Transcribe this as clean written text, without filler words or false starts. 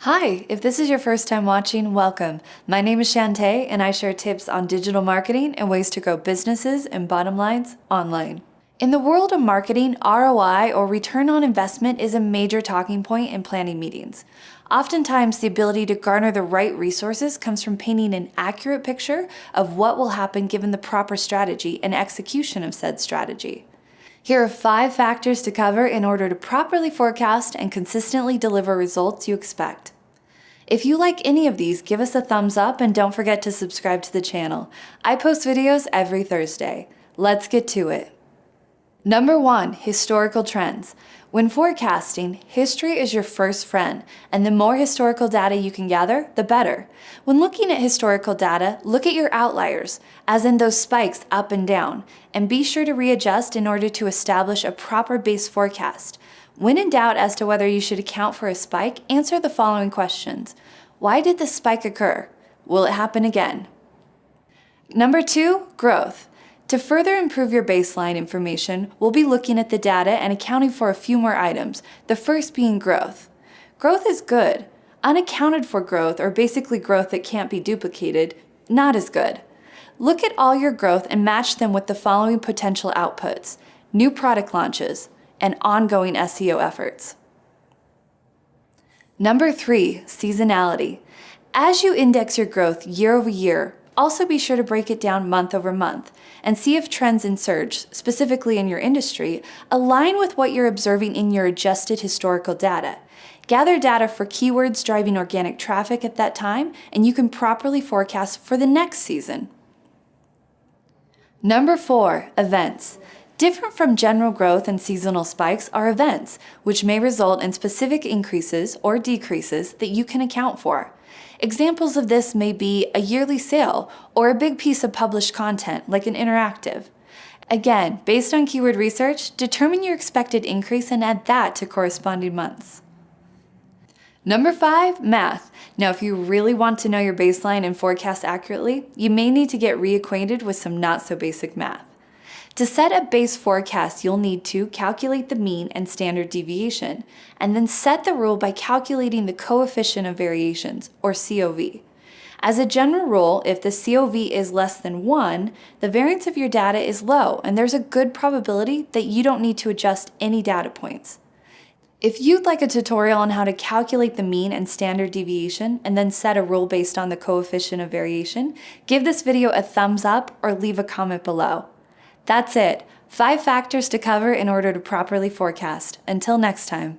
Hi, if this is your first time watching, welcome. My name is Shantae and I share tips on digital marketing and ways to grow businesses and bottom lines online. In the world of marketing, ROI or return on investment is a major talking point in planning meetings. Oftentimes, the ability to garner the right resources comes from painting an accurate picture of what will happen given the proper strategy and execution of said strategy. Here are 5 factors to cover in order to properly forecast and consistently deliver results you expect. If you like any of these, give us a thumbs up and don't forget to subscribe to the channel. I post videos every Thursday. Let's get to it. Number 1, historical trends. When forecasting, history is your first friend, and the more historical data you can gather, the better. When looking at historical data, look at your outliers, as in those spikes up and down, and be sure to readjust in order to establish a proper base forecast. When in doubt as to whether you should account for a spike, answer the following questions. Why did the spike occur? Will it happen again? Number 2, growth. To further improve your baseline information, we'll be looking at the data and accounting for a few more items, the first being growth. Growth is good. Unaccounted for growth, or basically growth that can't be duplicated, not as good. Look at all your growth and match them with the following potential outputs: new product launches and ongoing SEO efforts. Number 3, seasonality. As you index your growth year over year, also be sure to break it down month over month and see if trends in search, specifically in your industry, align with what you're observing in your adjusted historical data. Gather data for keywords driving organic traffic at that time, and you can properly forecast for the next season. Number 4, events. Different from general growth and seasonal spikes are events, which may result in specific increases or decreases that you can account for. Examples of this may be a yearly sale or a big piece of published content like an interactive. Again, based on keyword research, determine your expected increase and add that to corresponding months. Number 5, math. Now, if you really want to know your baseline and forecast accurately, you may need to get reacquainted with some not so basic math. To set a base forecast, you'll need to calculate the mean and standard deviation, and then set the rule by calculating the coefficient of variations, or COV. As a general rule, if the COV is less than 1, the variance of your data is low, and there's a good probability that you don't need to adjust any data points. If you'd like a tutorial on how to calculate the mean and standard deviation and then set a rule based on the coefficient of variation, give this video a thumbs up or leave a comment below. That's it. 5 factors to cover in order to properly forecast. Until next time.